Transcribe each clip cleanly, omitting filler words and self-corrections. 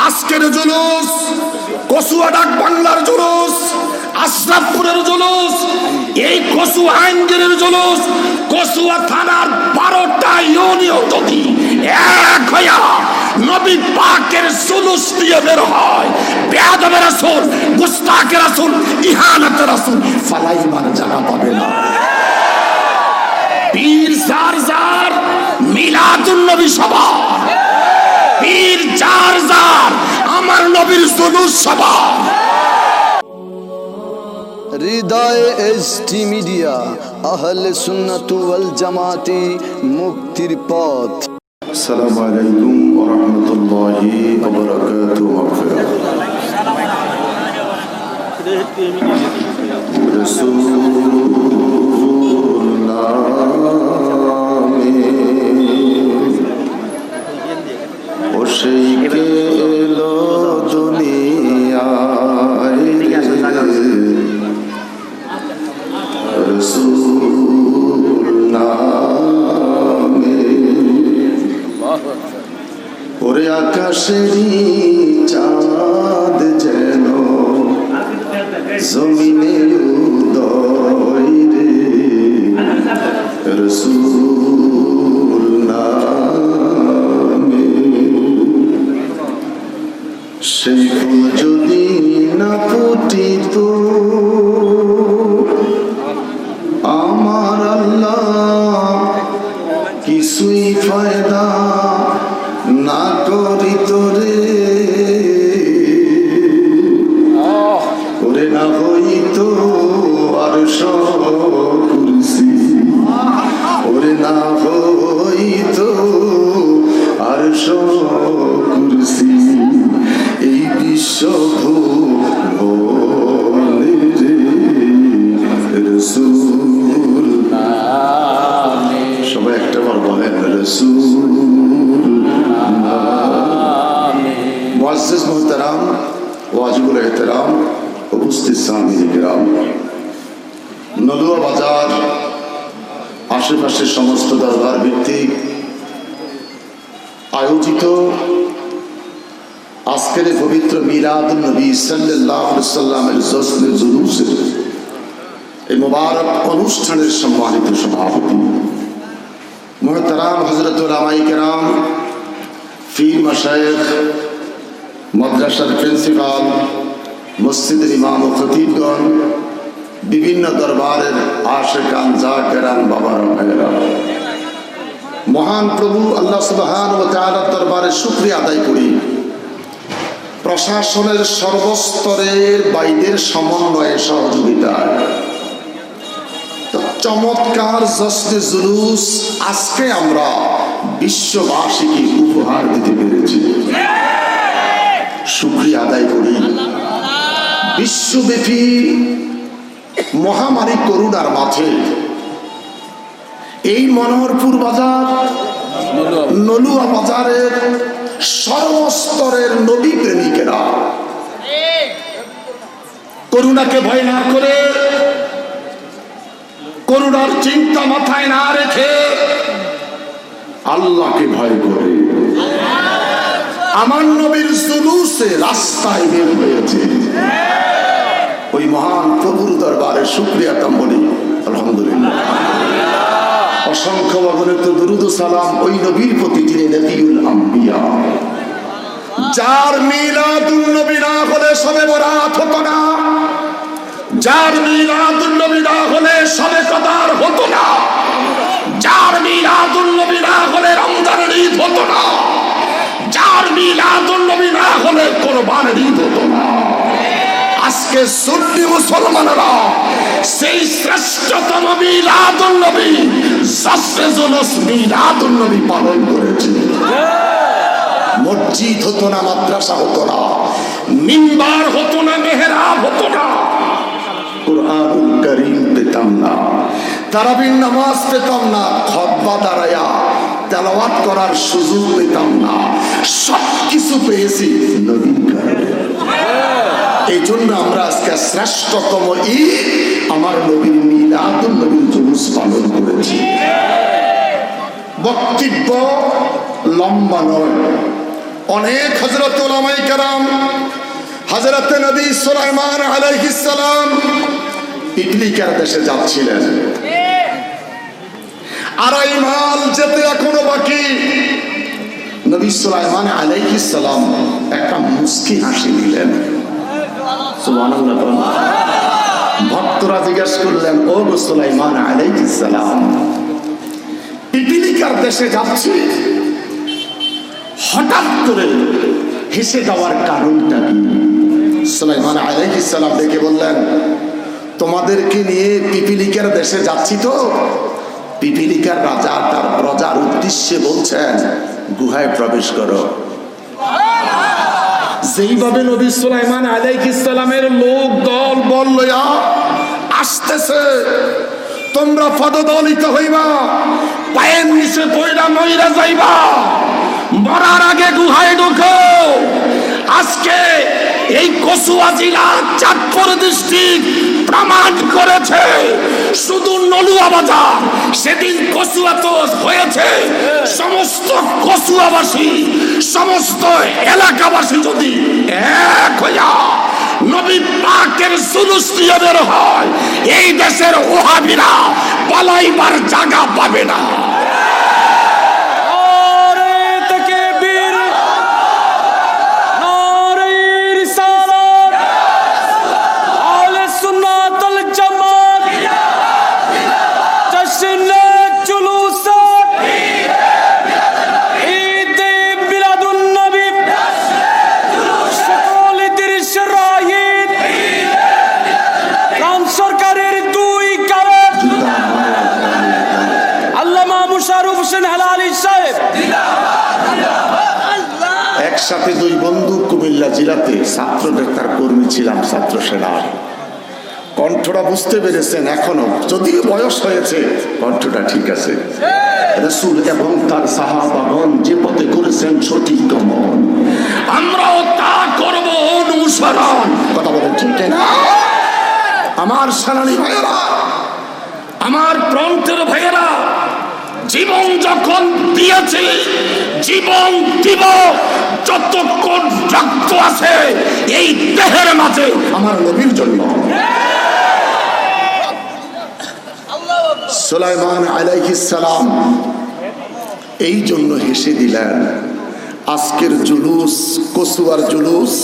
আজকের জুলুস, কসুয়া ডাক বাংলার জুলুস, আশরাফপুরের জুলুস, এই কসুয়া আইনগিরির জুলুস, কসুয়া থানার 12টা ইউনিয়ন যদি এক হইয়া নবী পাকের জুলুস দিয়ে বের হয়, বেয়াদব রাসূল, গুস্তাখ রাসূল, ইহানত রাসূল ফালাইবার জায়গা পাবে না। পীর যার যার, মিলাদুন নবী সবার। পীর যার যার, আমার নবীর জুলুস সবার। হৃদয় এসটি মিডিয়া, আহলে সুন্নাত ওয়াল জামাতি, মুক্তির পথ। আসসালামু আলাইকুম ওয়া রাহমাতুল্লাহি ওয়া বারাকাতুহু। ও সেই এলো দুনিয়ায় রাসূল নামে, ওরে আকাশেরই চাঁদ যেন জমিনে উদয় রে, রাসূল নামে। সেই ফুল যদি না ফুটিত, আমার আল্লাহ কিছুই ফায়দা না করিত রে, ওরে না হইত আরশ কুরসি, ওরে না হইত আরশ কুরসি, এই বিশ্ব ভুবনে রে, রাসূল নামে। সবাই একটা বার বলেন রাসূল নামে। মুআজ্জিজ মুহতারাম, ওয়াজিবুল এহতেরাম, উপস্থিত সামিঈন কিরাম, নলুয়া বাজার আশেপাশের সমস্ত দরবার ভিত্তিক আয়োজিত আজকের পবিত্র মিলাদুন নবী সাল্লাল্লাহু আলাইহি ওয়াসাল্লামের জশ্নে জুলুসের এই মুবারক অনুষ্ঠানের সম্মানিত সভাপতি মুহতারাম হযরত উলামায়ে কেরাম, পীর মাশায়েখ, মাদ্রাসার প্রিন্সিপাল, মসজিদের ইমাম ও খতিবগণ, বিভিন্ন দরবারের আশিকান জাকিরান বাবারা ভাইয়েরা, মহান প্রভু আল্লাহ সুবহানাহু ওয়া তাআলার দরবারে শুকরিয়া আদায় করি। প্রশাসনের সর্বস্তরের বাইদের সমন্বয়ে সহযোগিতায় চমৎকার জশ্নে জুলুস আজকে আমরা বিশ্ববাসীকে উপহার দিতে পেরেছি। শুকরিয়া আদায় করি। বিশ্বব্যাপী মহামারী করোনার মাঝে এই মনোহরপুর বাজার, নলুয়া বাজারের সর্বস্তরের নবী প্রেমিকেরা করোনাকে ভয় না করে, করোনার চিন্তা মাথায় না রেখে আল্লাহকে ভয় করে আমার নবীর জুলুসে রাস্তায় বের হয়েছে। ওই মহান প্রভুর দরবারে শুকরিয়া কাম বলি আলহামদুলিল্লাহ। অসংখ্য অগণিত দুরূদ ও সালাম ওই নবীর প্রতি, যিনি নবিউল আম্বিয়া, যার মিলাদুন নবী না হলে শবে বরাত হতো না, যার মিলাদুন নবী না হলে শবে কদর হতো না, যার মিলাদুন নবী না হলে রমজানের ঈদ হতো না, যার মিলাদুন নবী না হলে কুরবানির ঈদ হতো না। আজকে সুন্নি মুসলমানেরা সেই শ্রেষ্ঠতম মিলাদুন নবী, জশ্নে জুলুস মিলাদুন নবী পালন করেছে। মসজিদ হতো না, মাদ্রাসা হতো না, মিম্বার হতো না, মেহরাব হতো না, কুরআনুল কারীম পেতাম না, তারাবির নামাজ পেতাম না, খুতবা দাঁড়ায়া তেলাওয়াত করার সুযোগ পেতাম না। সবকিছু পেয়েছি নবীর কারণে। এই জন্য আমরা আজকে শ্রেষ্ঠতম ঈদ আমার নবীর মিলাদুন নবীর জুলুস পালন করেছি। বক্তব্য লম্বা নয়, অনেক হযরত উলামায়ে কেরাম হযরত নবী সুলাইমান আলাইহিস সালাম পিপিলিকার দেশে যাচ্ছিলেন। আড়াই মাইল যেতে এখনো বাকি। নবী সুলাইমান আলাইহিস সালাম একটা মুস্কি হাসি দিলেন। সুবহানাল্লাহ। ভক্তরা জিজ্ঞেস করলেন, ও গো সুলাইমান আলাইহিস সালাম, পিপিলিকার দেশে যাচ্ছি, হঠাৎ করে হেসে যাওয়ার কারণটা কি? সুলাইমান আলাইহিস সালাম ডেকে বললেন, তোমাদেরকে নিয়ে পিপিলিকার দেশে যাচ্ছি তো পিপিলিকার রাজা তার প্রজার উদ্দেশ্যে বলছেন গুহায় প্রবেশ করো। যেইভাবে নবী সুলাইমান আলাইহিস সালামের লোক দল বল লইয়া আসতেছে, তোমরা পদদলিত হইবা, পায়ের নিচে পয়রা মইরা যাইবা, মরার আগে গুহায় ঢোকো। আজকে এই কসুয়া জেলা চাঁদপুর ডিস্ট্রিক্ট প্রমাণ করেছে। শুধু নলুয়া বাজার সেদিন কসুয়া তো হয়েছে, সমস্ত কসুয়াবাসী সমস্ত এলাকাবাসী যদি এক হইয়া নবী পাকের জুলুস দিয়ে বের হয়, এই দেশের ওহাবিরা পালাইবার জায়গা পাবে না। একসাথে দুই বন্ধু কুমিল্লা জেলাতে ছাত্র নেতার কর্মী ছিলাম, ছাত্র সেনার। কণ্ঠটা বুঝতে পেরেছেন, এখনো যদিও বয়স হয়েছে কণ্ঠটা ঠিক আছে। রাসূল এবং তার সাহাবাগণ যে পথে করেছেন সঠিক গমন, আমরাও তা করব অনুসরণ। কথা বলেন ঠিক না? আমার সেনানী ভাইয়েরা, আমার প্রান্তের ভাইয়েরা, জীবন যখন দিয়েছি জীবন দিব যতক্ষণ রক্ত আছে এই দেহের মাঝে আমার নবীর জন্য। সুলাইমান আলাইহিস সালাম এই জন্য হেসে দিলেন। আজকের জুলুস, কসুয়ার জুলুস,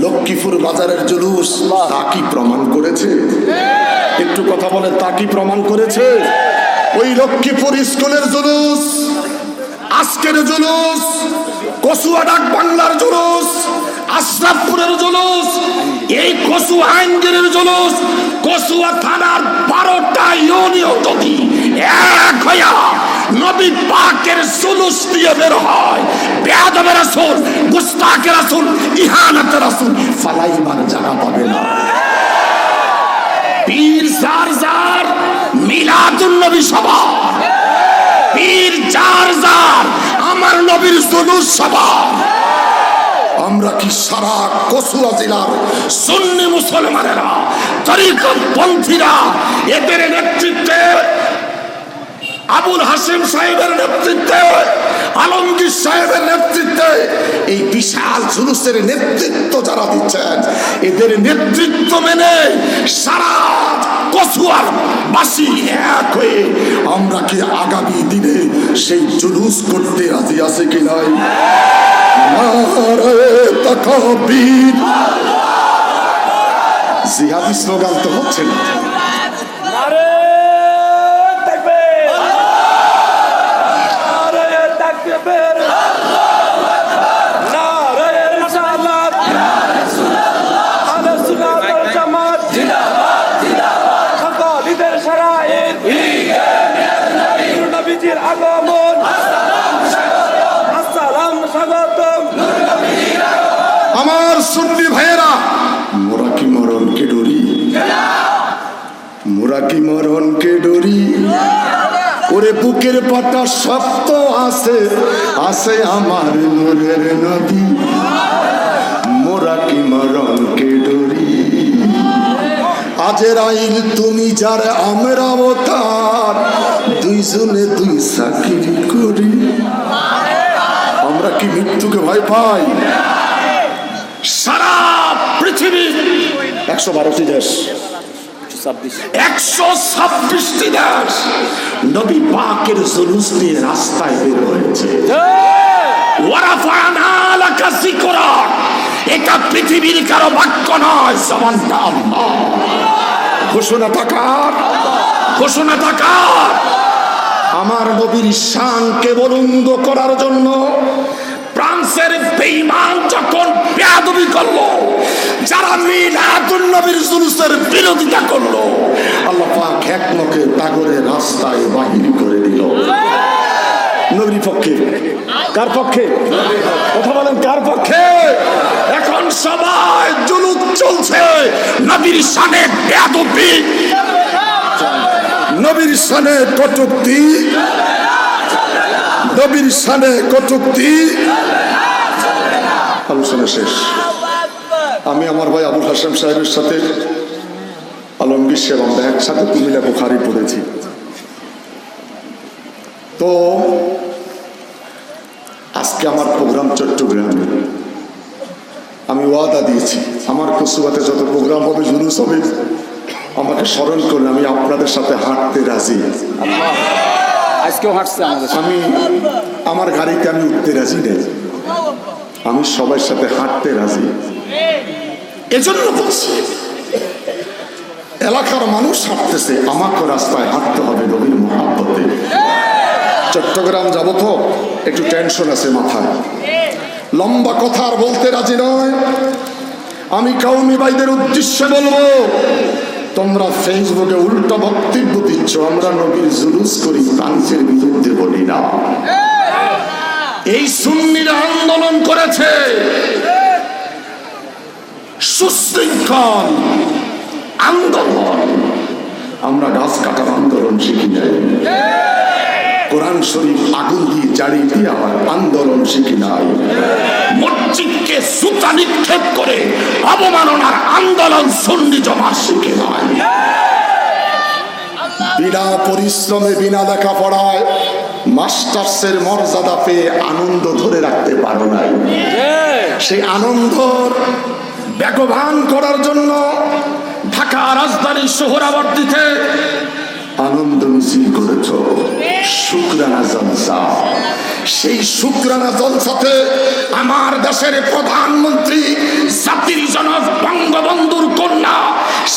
লক্ষ্মীপুর বাজারের জুলুস তা কি প্রমাণ করেছে? একটু কথা বলে, তা কি প্রমাণ করেছে? ওই লক্ষ্মীপুর স্কুলের জুলুস, আজকের জুলুস, কসুয়া ডাক বাংলার জুলুস, আশরাফপুরের জুলুস, এই কসুয়া আইনগিরির জুলুস, কসুয়া থানার 12টা ইউনিয়ন যদি এক হইয়া নবী পাকের জুলুস দিয়ে বের হয়, বেয়াদব রাসূল, মুস্তাক রাসূল, ইহানাত রাসূল ফালাইবার জায়গা পাবে না। পীর জার জার মিলাদুন নবী সভা, পীর জার জার আমার নবীর জুলুস সভা। আমরা কি সারা কসুয়া জেলার সুন্নি মুসলমানেরা, তরিকত পন্থীরা, এদের নেতৃত্বে আবুল হাসিম সাহেবের নেতৃত্বে, আলমগীর সাহেবের নেতৃত্বে এই বিশাল জুলুসের নেতৃত্ব যারা দিচ্ছেন, এদের নেতৃত্ব মেনে সারা কসুয়ার বাসী এক হয়ে আমরা কি আগামী দিনে সেই জুলুস করতে রাজি আছে কি নাই? নারে তাকবীর, জিহাদি স্লোগান তো হচ্ছে না। আমার সুন্নি ভাইয়েরা, মোরা কি মরণকে ডরি? মোরা কি মরণকে ডরি? ওরে বুকের পাটা শক্ত আছে, আছে আমার নূরের নবী। মোরা কি মরণকে ডরি? আজরাইল তুমি যার, আমরাও তার, দুইজনে দুই চাকরি করি। আমরা আমরা কি মৃত্যুকে ভয় পাই? সারা পৃথিবী 112টি দেশ, 126টি দেশ নবী পাকের জুলুস নিয়ে রাস্তায় বের হয়েছে। ওয়ারাফানা লাকা যিকরাক, এটা পৃথিবীর কারো বাক্য নয়, জবানটা আল্লাহ। ঘোষণাটা কার? ঘোষণাটা কার? আমার নবীর শানকে বুলন্দ করার জন্য ফ্রান্সের বেঈমান যখন বেয়াদবি করলো, যারা মিলাদুন নবীর জুলুসের বিরোধিতা করলো, আল্লাহ পাক এক লোকে তাগরে রাস্তায় বাহির করে দিল। নবীর পক্ষে? কার পক্ষে? কথা বলেন, কার পক্ষে? এখন সবাই জুলুস চলছে নবীর শানে বেয়াদবি, নবীর শানে কটূক্তি, নবীর শানে কটূক্তি। আলোচনা শেষ। আমি আমার ভাই আবুল হাশেম সাহেবের সাথে আলমগীর সাহেব আমরা একসাথে কুমিল্লা বুখারী পড়েছি। তো আজকে আমার প্রোগ্রাম চট্টগ্রামে। আমি ওয়াদা দিয়েছি আমার কসুয়াতে যত প্রোগ্রাম হবে, জুলুস হবে, আমাকে স্মরণ করলে আমি আপনাদের সাথে হাঁটতে রাজি। আজকেও হাঁটছে আমাদের। আমি আমার গাড়িতে আমি উঠতে রাজি নেই, আমি সবার সাথে হাঁটতে রাজি। এজন্য বলছি এলাকার মানুষ হাঁটতেছে, আমাকে রাস্তায় হাঁটতে হবে নবীর মুহাব্বতে। চট্টগ্রাম যাব তো একটু টেনশন আছে মাথায়, লম্বা কথা আর বলতে রাজি নয়। আমি কওমি ভাইদের উদ্দেশ্যে বলবো, তোমরা ফেসবুকে উল্টো বক্তব্য দিচ্ছ, আমরা নবীর জুলুস করি, ফ্রান্সের বিরুদ্ধে বলি না। এই সুন্নিরা আন্দোলন করেছে, সুশৃঙ্খল আন্দোলন। আমরা গাছ কাটার আন্দোলন শিখি নাই, কোরআন শরীফ আগুন দিয়ে জ্বালিয়ে দিয়ে আমার আন্দোলন শিখি নাই, মসজিদকে সুতা নিক্ষেপ করে অবমাননার আন্দোলন সুন্নি জমা শিখে নাই। বিনা পরিশ্রমে বিনা লেখাপড়ায় মাস্টার্সের মর্যাদা পেয়ে আনন্দ ধরে রাখতে পারো নাই। সেই আনন্দর বেগবান করার জন্য ঢাকা রাজধানী সোহরাওয়ার্দীতে আনন্দ মিছিল করেছ, শুকরানা জলসা। সেই শুকরানা জলসাতে আমার দেশের প্রধানমন্ত্রী জাতির জনক বঙ্গবন্ধুর কন্যা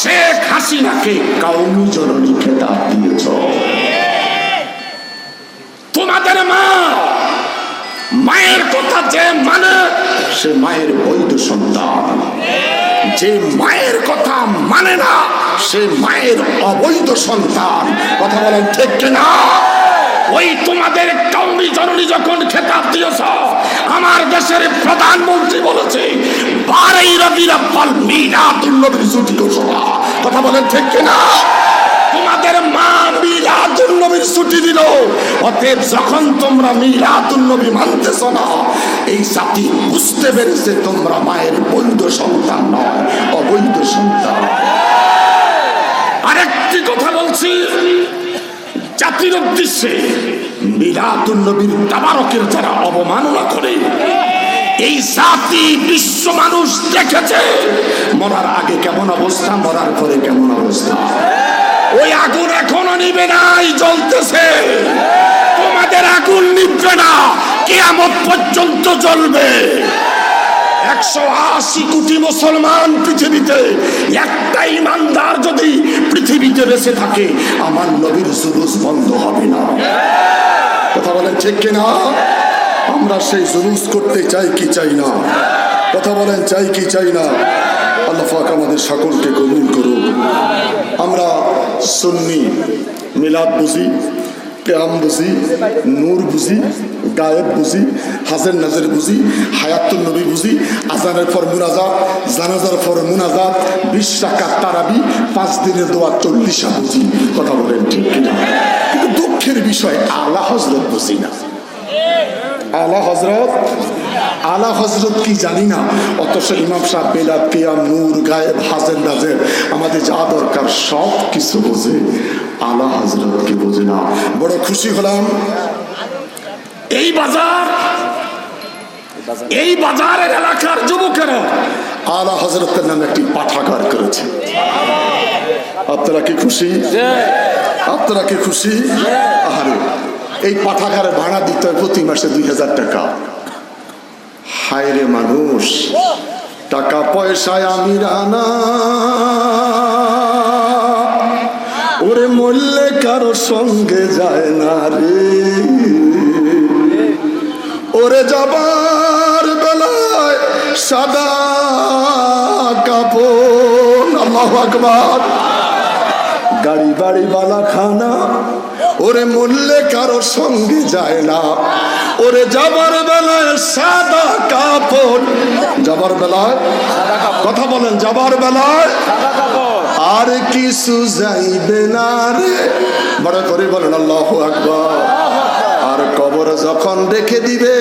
শেখ হাসিনাকে কওমি জননী খেতাব দিয়েছ। তোমাদের মা, মায়ের কথা যে মানে সে মায়ের বৈধ সন্তান, যে মায়ের কথা মানে না সে মায়ের অবৈধ সন্তান। কথা বলেন ঠিক কিনা? ওই তোমাদের কওমি জননী যখন খেতাব দিয়েছ, আমার দেশের প্রধানমন্ত্রী বলেছে 12 রবিউল আউয়াল মিলাদুন নবীর ছুটি ঘোষণা। কথা বলেন ঠিক কিনা? তোমাদের মা মিলাদুন নবীর ছুটি দিল। অতএব যখন তোমরা মিলাদুন নবী মানতেছ না, এই জাতি বুঝতে পেরেছে তোমরা মায়ের বৈধ সন্তান নয়, অবৈধ সন্তান। আরেকটি কথা বলছি জাতির উদ্দেশ্যে, মিলাদুন নবীর তাবারকের যারা অবমাননা করে, এই জাতি বিশ্ব মানুষ দেখেছে মরার আগে কেমন অবস্থা, মরার পরে কেমন অবস্থা। ওই আগুন এখনো নিবে নাই, জ্বলতেছে। তোমাদের আগুন নিবে না, কিয়ামত পর্যন্ত জ্বলবে। 180 কোটি মুসলমান পৃথিবীতে, একটা ইমানদার যদি পৃথিবীতে বেঁচে থাকে, আমার নবীর জুলুস বন্ধ হবে না। কথা বলেন ঠিক কিনা? আমরা সেই জুলুস করতে চাই কি চাই না? কথা বলেন চাই কি চাই না? আল্লাহ পাক আমাদের সকলকে কবুল করুন। আমরা সুন্নি, মিলাদ বুঝি, কেয়াম বুঝি, নূর বুঝি, গায়েব বুঝি, হাজের নাজের বুঝি, হায়াতুন নবী বুঝি, আজানের পর মুনাজাত, জানাজার পর মুনাজাত, 20 রাকাত তারাবি, 5 দিনের দোয়া 40 বুঝি। কথা বলেন ঠিক কিনা? কিন্তু দুঃখের বিষয় আলা হযরত বুঝি না। আলা হযরত, আলা হযরত কি জানি না। অথচ ইমাম সাহেব বেলাত, কিয়াম, নূর, গায়েব, হাজের নাজের আমাদের যা দরকার সব কিছু বোঝে, আলা হযরতকে বোঝে না। বড় খুশি হলাম এই বাজার এই বাজারের এলাকার যুবকেরা আলা হযরতের নামে একটি পাঠাগার করেছে। আপনারা কি খুশি? আপনারা কি খুশি? আরে এই পাঠাগারের ভাড়া দিতে হয় প্রতি মাসে 2000 টাকা। হায় রে মানুষ, টাকা পয়সায় আমি রানা, ওরে মরলে কারো সঙ্গে যায় না রে, ওরে যাবার বেলায় সাদা কাপড়, আল্লাহু আকবার, গাড়ি বাড়ি বালা খানা, ওরে মরলে কারো সঙ্গে যায় না, ওরে যাবার বেলায় সাদা কাপড়, যাবার বেলায় কথা বলেন, যাবার বেলায় আর কিছু যাইবে না রে, বড় করে বলেন আল্লাহু আকবার। আর কবর যখন রেখে দিবে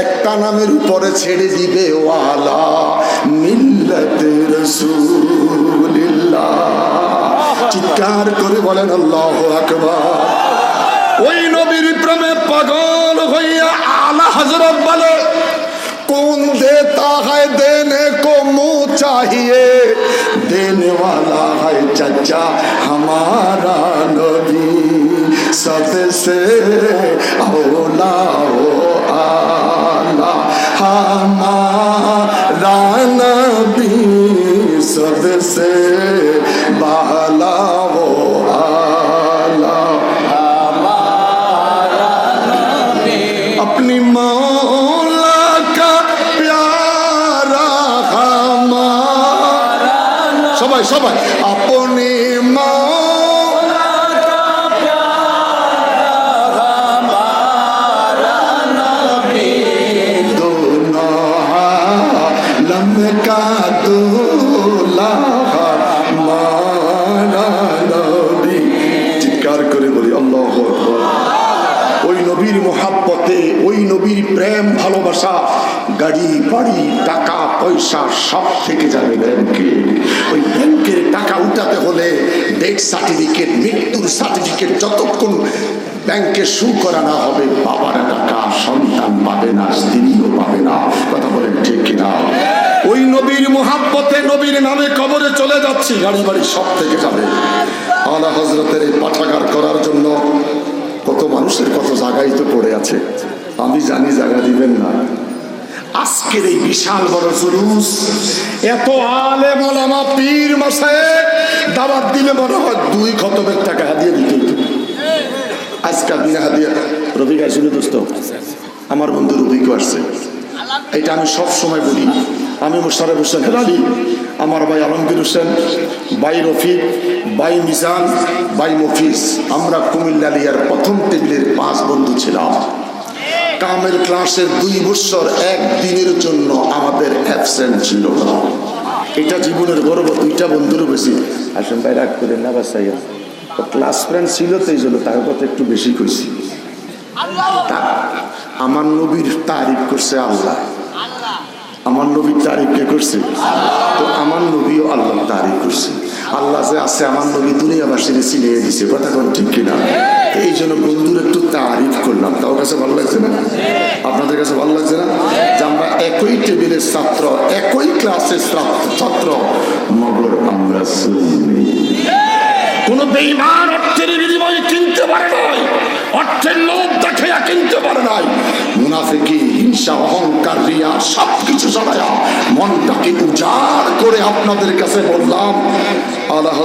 একটা নামের উপরে ছেড়ে দিবে, ওয়ালা মিল্লাতে রাসূলিল্লাহ, চিৎকার করে বলেন আল্লাহু আকবার। ওই নবীর প্রেমে পাগল হইয়া আলা হযরত বলে, कौन देता है देने को मुंह चाहिए, देने वाला है चचा हमारा नबी, सबसे औला हो आला हमारा नबी, सबसे बाला हो आला अपनी मौला का प्यारा हमारा, सबाई सबाई अपनी मौला का प्यारा हमारा नबी, दोनों आलम का दूल्हा हमारा नबी, चित्कार करे बोली अल्लाहू আকবার। ওই নবীর মোহাব্বতে, ওই নবীর প্রেম ভালোবাসা, গাড়ি বাড়ি টাকা পয়সা সব থেকে যাবে ব্যাংকে। ওই ব্যাংকের টাকা উঠাতে হলে ডেথ সার্টিফিকেট, মৃত্যুর সার্টিফিকেট যতক্ষণ ব্যাংকে শু করা না হবে, বাবার টাকা সন্তান পাবে না, স্ত্রীও পাবে না। কথা বলেন ঠিক কিনা? ওই নবীর মোহাব্বতে, নবীর নামে কবরে চলে যাচ্ছি, গাড়ি বাড়ি সব থেকে যাবে। আলা হযরতের এই পাঠাগার করার জন্য কত মানুষের কত জায়গায় তো পড়ে আছে, আমি জানি জায়গা দিবেন না। আজকের এই বিশাল বড় জুলুস, এত আলেম ওলামা পীর মাশায়েখ দাওয়াত দিলে মনে হয় 2 খতমের টাকা হাদিয়া দিতে হতো। আজকাল বিনা হাদিয়া রবি গাইছিল দোস্ত, আমার বন্ধু রবিকে আসছে, এটা আমি সব সময় বলি। আমি মোশাররফ হোসেন হেলালি, আমার ভাই আলমগীর হোসেন, ভাই রফিক, ভাই মিজান, ভাই মফিজ, আমরা কুমিল্লালিয়ার প্রথম টেবিলের 5 বন্ধু ছিলাম। কামেল ক্লাসের 2 বছর একদিনের জন্য আমাদের অ্যাবসেন্ট ছিল না। এটা জীবনের গর্ব, 2টা বন্ধুরও বেশি। আসেন ভাই, রাগ করেন না বাসাইয়া, ক্লাস ফ্রেন্ড ছিল তো এই জন্য তার কথা একটু বেশি কইছি। আমার নবীর তারিফ করছে আল্লাহ, আমার নবীর তারিফ কে করছে? তো আমার নবীও আল্লাহ তারিফ করছে। আল্লাহ যে আছে, আমার নবী দুনিয়াবাসীর চিনিয়ে দিছে। কথা কোন ঠিক কিনা? এই জন্য বন্ধুর একটু তারিফ করলাম, তাও কাছে ভালো লাগছে না? আপনাদের কাছে ভালো লাগছে না যে আমরা একই টেবিলের ছাত্র, একই ক্লাসের ছাত্র, মগর আমরা শুনি। কোন বেঈমান অর্থের বিনিময়ে কিনতে পারে নাই, অর্থের লোভ দেখাইয়া কিনতে পারে নাই। মুনাফিকি, হিংসা, অহংকার, রিয়া সবকিছু সরাইয়া মনটাকে উজাড় করে আপনাদের কাছে বললাম আল্লাহ